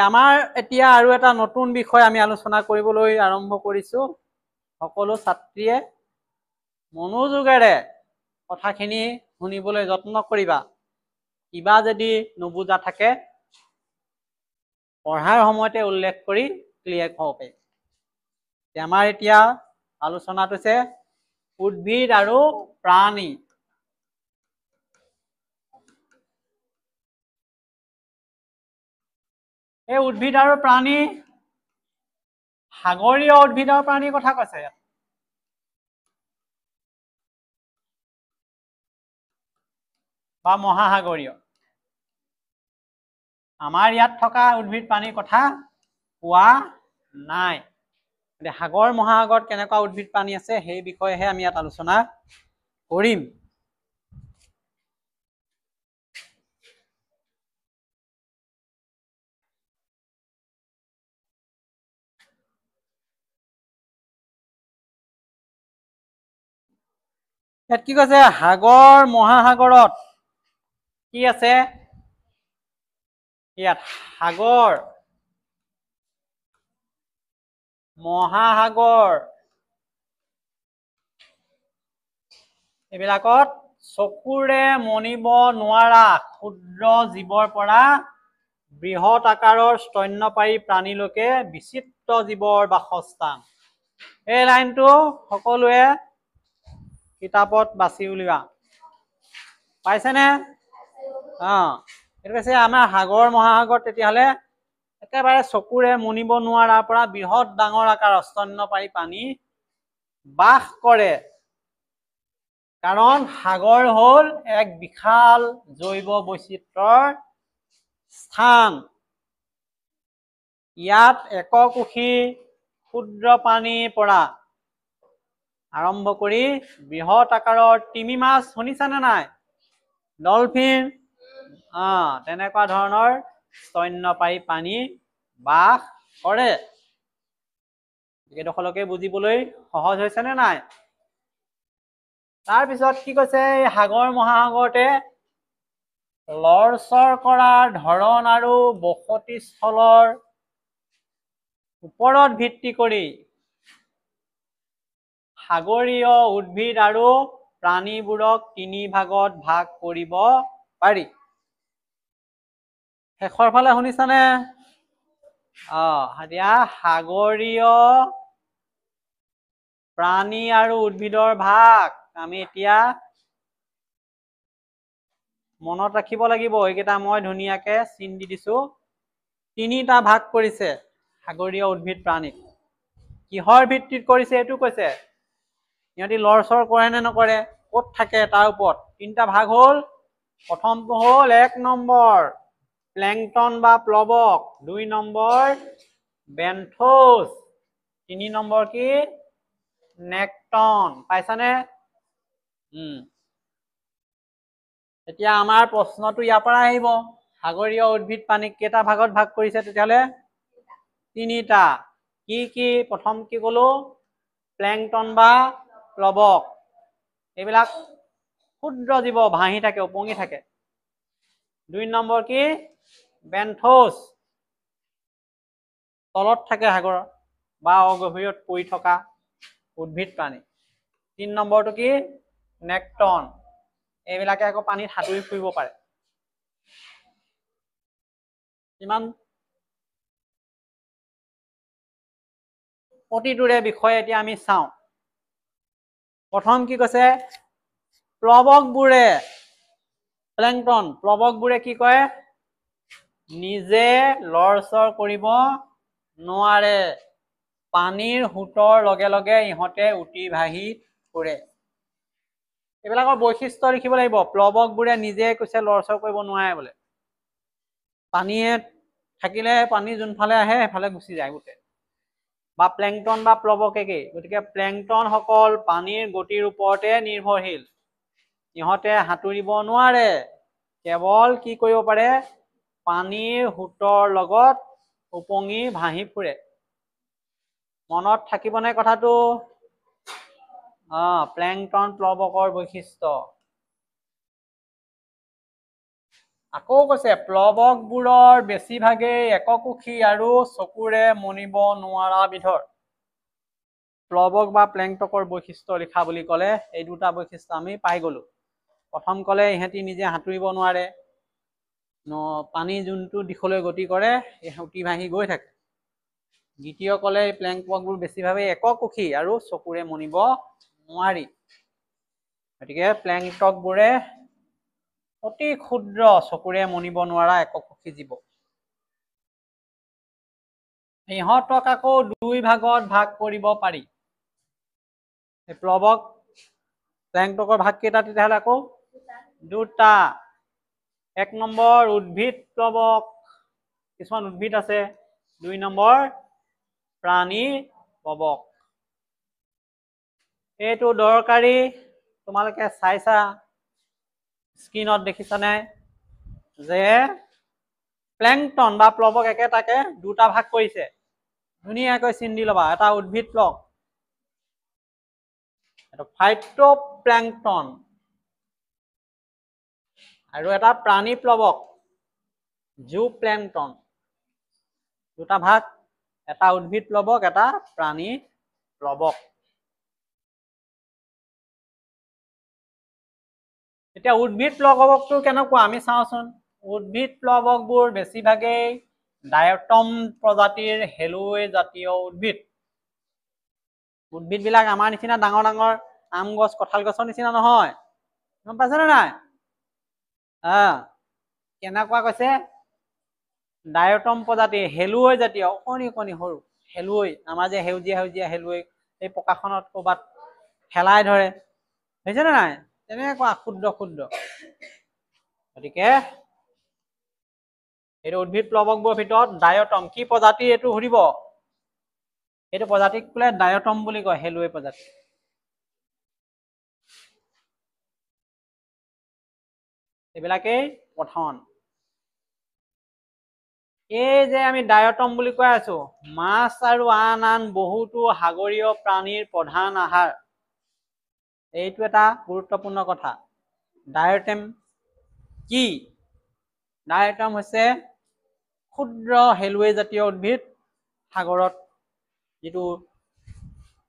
আমাৰ এতিয়া আৰু এটা নতুন বিষয় আমি আলোচনা কৰিবলৈ আৰম্ভ কৰিছো। সকলো ছাত্ৰীয়ে মনোযোগেৰে কথাখিনি শুনিবলৈ যত্ন কৰিবা। কিবা যদি নুবুজা থাকে পঢ়াৰ সময়তে উল্লেখ কৰি ক্লিয়াৰ হ'ব। আমাৰ এতিয়া আলোচনাটো হৈছে উদ্ভিদ আৰু প্ৰাণী। এই উদ্ভিদ আৰু প্ৰাণী সাগৰীয় উদ্ভিদ আৰু প্ৰাণীৰ কথা কৈছে। বা মহাসাগৰীয়। আমাৰ ইয়াত থকা উদ্ভিদ প্ৰাণীৰ কথা কোৱা নাই। সাগৰ মহাসাগৰত কেনেকুৱা উদ্ভিদ প্ৰাণী আছে সেই বিষয়েহে আমি ইয়াত আলোচনা কৰিম। ইয়াত কি কৈছে সাগৰ মহাসাগৰত কি আছে? ইয়াত সাগৰ মহাসাগৰ এইবিলাকত চকুৰে মনিব নোৱাৰা ক্ষুদ্ৰ জীৱৰ পৰা বৃহৎ আকাৰৰ স্তন্যপায়ী প্ৰাণীলৈকে বিচিত্ৰ জীৱৰ বাসস্থান। এই লাইনটো সকলোৱে কিতাপত বাছি উলিওৱা পাইছেনে? এইটো কৈছে আমাৰ সাগৰ মহাসাগৰ তেতিয়াহ'লে একেবাৰে চকুৰে মনিব নোৱাৰাৰ পৰা বৃহৎ ডাঙৰ আকাৰৰ স্তন্যপায়ী প্ৰাণী বাস কৰে। কাৰণ সাগৰ হ'ল এক বিশাল জৈৱ বৈচিত্ৰৰ স্থান। ইয়াত এককোষী ক্ষুদ্ৰ প্ৰাণীৰ পৰা আৰম্ভ কৰি বৃহৎ আকাৰৰ তিমি মাছ, শুনিছানে নাই? ডলফিন, তেনেকুৱা ধৰণৰ স্তন্যপায়ী প্ৰাণী বাস কৰে। এইডোখৰলৈকে বুজিবলৈ সহজ হৈছে নে নাই? তাৰপিছত কি কৈছে এই সাগৰ মহাসাগৰতে লৰচৰ কৰাৰ ধৰণ আৰু বসতি স্থলৰ ওপৰত ভিত্তি কৰি সাগৰীয় উদ্ভিদ আৰু প্ৰাণীবোৰক তিনি ভাগত ভাগ কৰিব পাৰি। শেষৰ ফালে শুনিছানে? এতিয়া সাগৰীয় প্ৰাণী আৰু উদ্ভিদৰ ভাগ আমি এতিয়া মনত ৰাখিব লাগিব। এইকেইটা মই ধুনীয়াকে চিন দি দিছো। তিনিটা ভাগ কৰিছে সাগৰীয় উদ্ভিদ প্ৰাণীক। কিহৰ ভিত্তিত কৰিছে এইটো কৈছে। সিহঁতি লৰচৰ কৰে নে নকৰে, ক'ত থাকে তাৰ ওপৰত। তিনিটা ভাগ হ'ল। প্ৰথমটো হ'ল ১ নম্বৰ প্লেংটন বা প্লৱক, ২ নম্বৰ বেন্থোছ, ৩ নম্বৰ কি নেক্টন। পাইছানে? এতিয়া আমাৰ প্ৰশ্নটো ইয়াৰ পৰা আহিব। সাগৰীয় উদ্ভিদ প্ৰাণীক কেইটা ভাগত ভাগ কৰিছে তেতিয়াহ'লে? তিনিটা। কি কি? প্ৰথম কি ক'লো? প্লেংটন বা প্লৱক। এইবিলাক ক্ষুদ্ৰ জীৱ, ভাহি থাকে, ওপঙি থাকে। ২ নম্বৰ কি? বেন্থোছ, তলত থাকে সাগৰৰ বা অগভীৰত পৰি থকা উদ্ভিদ প্ৰাণী। ৩ নম্বৰটো কি? নেক্টন। এইবিলাকে আকৌ পানীত সাঁতুৰি ফুৰিব পাৰে। ইমান প্ৰতিটোৰে বিষয়ে এতিয়া আমি চাওঁ। প্ৰথম কি কৈছে? প্লৱকবোৰে, প্লেংটন, প্লৱকবোৰে কি কৰে? নিজে লৰচৰ কৰিব নোৱাৰে। পানীৰ সোঁতৰ লগে লগে ইহঁতে উঠি ভাহি ফুৰে। এইবিলাকৰ বৈশিষ্ট্য লিখিব লাগিব। প্লৱকবোৰে নিজে কৈছে লৰচৰ কৰিব নোৱাৰে বোলে। পানীয়ে থাকিলে পানী যোনফালে আহে সেইফালে গুচি যায় গোটেই। বা প্লেংটন বা প্লৱক একেই। গতিকে প্লেংটন সকল পানীৰ গতিৰ ওপৰতে নিৰ্ভৰশীল। ইহঁতে সাঁতুৰিব নোৱাৰে। কেৱল কি কৰিব পাৰে? পানীৰ সোঁতৰ লগত ওপঙি ভাহি ফুৰে। মনত থাকিবনে কথাটো? প্লেংটন প্লৱকৰ বৈশিষ্ট্য। আকৌ কৈছে প্লৱকবোৰৰ বেছিভাগেই এককোষী আৰু চকুৰে মনিব নোৱাৰা বিধৰ। প্লৱক বা প্লেংটকৰ বৈশিষ্ট্য লিখা বুলি ক'লে এই দুটা বৈশিষ্ট্য আমি পাই গলো। প্ৰথম ক'লে ইহঁতি নিজে সাঁতুৰিব নোৱাৰে, পানী যোনটো দিশলৈ গতি কৰে উটি ভাহি গৈ থাকে। দ্বিতীয় ক'লে প্লেংটকবোৰ বেছিভাগেই এককোষী আৰু চকুৰে মনিব নোৱাৰি। গতিকে প্লেংটকবোৰে অতি ক্ষুদ্ৰ চকুৰে মনিব নোৱাৰা এককোষী জীৱ। ইহঁতক আকৌ দুই ভাগত ভাগ কৰিব পাৰি। প্লৱক প্লেংটকৰ ভাগ কেইটা তেতিয়াহ'লে আকৌ দুটা। এক নম্বৰ উদ্ভিদ প্লৱক, কিছুমান উদ্ভিদ আছে। 2 নম্বৰ প্ৰাণী প্লৱক। এইটো দৰকাৰী, তোমালোকে চাইছা স্ক্ৰীনত দেখিছানে যে প্লেংটন বা প্লৱক একেটাকে দুটা ভাগ কৰিছে। ধুনীয়াকৈ চিন দি ল'বা। এটা উদ্ভিদ প্লৱ, এটা ফাইটোপ্লেংটন, আৰু এটা প্ৰাণী প্লৱক জুপ্লেংটন। দুটা ভাগ, এটা উদ্ভিদ প্লৱক, এটা প্ৰাণী প্লৱক। এতিয়া উদ্ভিদ প্লৱকটো কেনেকুৱা আমি চাওঁচোন। উদ্ভিদ প্লৱকবোৰ বেছিভাগেই ডায়টম প্ৰজাতিৰ হেলুৱৈ জাতীয় উদ্ভিদ। উদ্ভিদবিলাক আমাৰ নিচিনা ডাঙৰ ডাঙৰ আম গছ, কঁঠাল গছৰ নিচিনা নহয়। গম পাইছেনে নাই? কেনেকুৱা কৈছে? ডায়টম প্ৰজাতিৰ হেলুৱৈ জাতীয়, অকণি অকণি সৰু হেলুৱৈ। আমাৰ যে সেউজীয়া সেউজীয়া হেলুৱৈ এই পকাখনত ক'ৰবাত খেলাই ধৰে, বুজিছেনে নাই? তেনেকুৱা ক্ষুদ্ৰ ক্ষুদ্ৰ। গতিকে এইটো উদ্ভিদ প্লৱকবোৰৰ ভিতৰত ডায়টম কি প্ৰজাতি এইটো সুধিব। এইটো প্ৰজাতিক বোলে ডায়টম বুলি কয়, হেলুৱৈ প্ৰজাতি। এইবিলাকেই প্ৰধান। এই যে আমি ডায়টম বুলি কৈ আছো, মাছ আৰু আন আন বহুতো সাগৰীয় প্ৰাণীৰ প্ৰধান আহাৰ। এইটো এটা গুৰুত্বপূৰ্ণ কথা। ডায়টম কি? ডায়টম হৈছে ক্ষুদ্ৰ হেলুৱৈ জাতীয় উদ্ভিদ। সাগৰত যিটো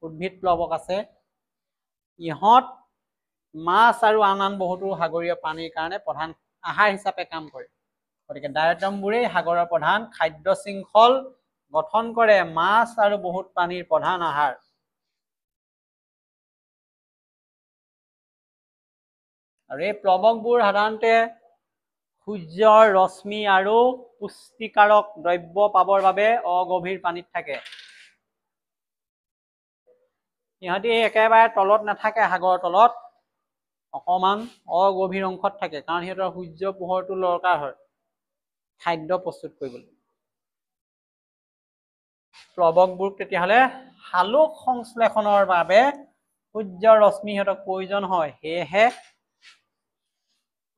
উদ্ভিদ প্লৱক আছে, ইহঁত মাছ আৰু আন আন বহুতো সাগৰীয় প্ৰাণীৰ কাৰণে প্ৰধান আহাৰ হিচাপে কাম কৰে। গতিকে ডায়টমবোৰেই সাগৰৰ প্ৰধান খাদ্য শৃংখল গঠন কৰে, মাছ আৰু বহুত প্ৰাণীৰ প্ৰধান আহাৰ। আৰু এই প্লৱকবোৰ সাধাৰণতে সূৰ্যৰ ৰশ্মি আৰু পুষ্টিকাৰক দ্ৰব্য পাবৰ বাবে অগভীৰ পানীত থাকে। সিহঁতি একেবাৰে তলত নাথাকে, সাগৰৰ তলত অকমান অগভীৰ অংশত থাকে, কাৰণ সিহঁতৰ সূৰ্য পোহৰটো দৰকাৰ হয় খাদ্য প্ৰস্তুত কৰিবলৈ। প্লৱকবোৰ তেতিয়াহ'লে সালোক সংশ্লেষণৰ বাবে সূৰ্যৰ ৰশ্মি সিহঁতক প্ৰয়োজন হয়, সেয়েহে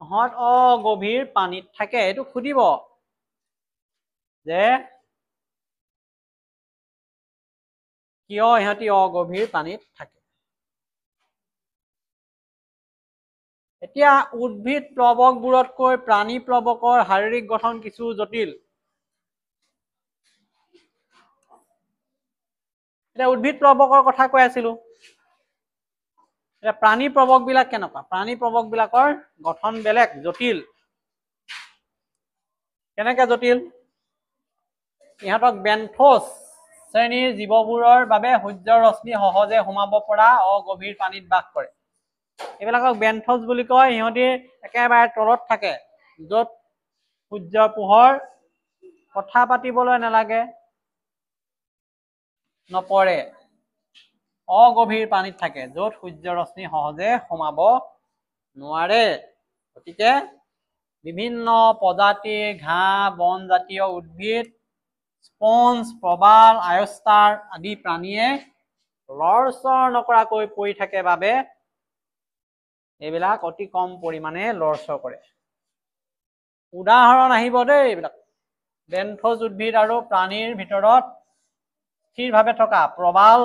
সিহঁত অগভীৰ পানীত থাকে। এইটো সুধিব যে কিয় ইহঁতি অগভীৰ পানীত থাকে। এতিয়া উদ্ভিদ প্লৱকবোৰতকৈ প্ৰাণী প্লৱকৰ শাৰীৰিক গঠন কিছু জটিল। এতিয়া উদ্ভিদ প্লৱকৰ কথা কৈ আছিলো। এতিয়া প্ৰাণী প্লৱকবিলাক কেনেকুৱা? প্ৰাণী প্লৱকবিলাকৰ গঠন বেলেগ, জটিল। কেনেকে জটিল? ইহঁতক বেন্থোছ শ্ৰেণীৰ জীৱবোৰৰ বাবে সূৰ্যৰ ৰশ্মি সহজে সোমাব পৰা অগভীৰ পানীত বাস কৰে। এইবিলাকক বেন্থোছ বুলি কয়। সিহঁতি একেবাৰে তলত থাকে, য'ত সূৰ্যৰ পোহৰ কথা পাতিবলৈ নালাগে, নপৰে। অগভীৰ পানীত থাকে, য'ত সূৰ্যৰ ৰশ্মি সহজে সোমাব নোৱাৰে। গতিকে বিভিন্ন প্ৰজাতিৰ ঘাঁহ বনজাতীয় উদ্ভিদ, স্পঞ্জ, প্ৰবাল, আয়ষ্টাৰ আদি প্ৰাণীয়ে লৰচৰ নকৰাকৈ পৰি থাকে বাবে এইবিলাক অতি কম পৰিমাণে লৰচৰ কৰে। উদাহৰণ আহিব দেই এইবিলাক। বেন্থোছ উদ্ভিদ আৰু প্ৰাণীৰ ভিতৰত স্থিৰভাৱে থকা প্ৰবাল,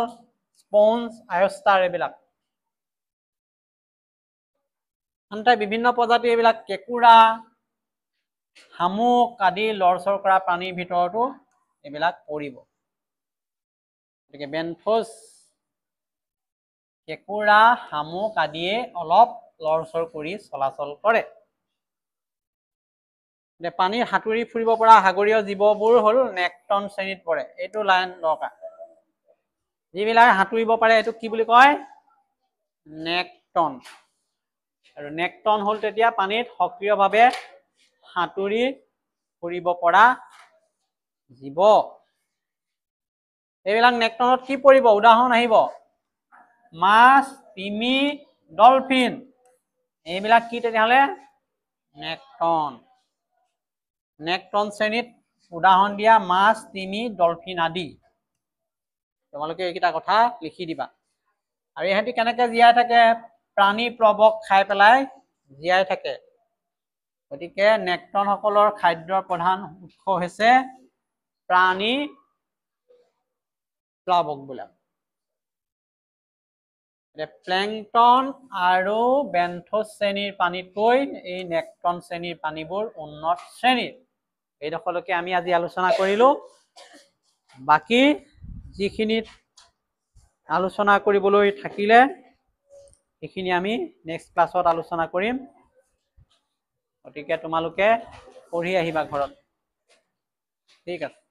স্পঞ্জ, আয়ষ্টাৰ এইবিলাক। আনহাতে বিভিন্ন প্ৰজাতিৰ এইবিলাক কেঁকুৰা, শামুক আদি লৰচৰ কৰা প্ৰাণীৰ ভিতৰতো এইবিলাক পৰিব। গতিকে বেন্থোজ, কেঁকুৰা, শামুক আদিয়ে অলপ লৰচৰ কৰি চলাচল কৰে। পানীত সাঁতুৰি ফুৰিব পৰা সাগৰীয় জীৱবোৰ হ'ল নেক্টন শ্ৰেণীত পৰে। এইটো লাইন দৰকাৰ। যিবিলাক সাঁতুৰিব পাৰে এইটো কি বুলি কয়? নেক্টন। আৰু নেক্টন হ'ল তেতিয়া পানীত সক্ৰিয়ভাৱে সাঁতুৰি ফুৰিব পৰা জীৱ। এইবিলাক নেক্টনত কি পৰিব? উদাহৰণ আহিব। মাছ, তিমি, ডলফিন। এইবিলাক কি তেতিয়াহ'লে? নেক্টন। নেক্টন শ্ৰেণীত উদাহৰণ দিয়া মাছ, তিমি, ডলফিন আদি। তোমালোকে এইকেইটা কথা লিখি দিবা। আৰু ইহঁতি কেনেকে জীয়াই থাকে? প্ৰাণী প্লৱক খাই পেলাই জীয়াই থাকে। গতিকে নেক্টনসকলৰ খাদ্যৰ প্ৰধান উৎস হৈছে প্ৰাণী প্লাৱক বিলাক। প্লেংটন আৰু বেন্থোজ শ্ৰেণীৰ পানীতকৈ এই নেক্টন শ্ৰেণীৰ পানীবোৰ উন্নত শ্ৰেণীৰ। এইডোখৰলৈকে আমি আজি আলোচনা কৰিলো। বাকী যিখিনিত আলোচনা কৰিবলৈ থাকিলে সেইখিনি আমি নেক্সট ক্লাছত আলোচনা কৰিম। গতিকে তোমালোকে পঢ়ি আহিবা ঘৰত। ঠিক আছে।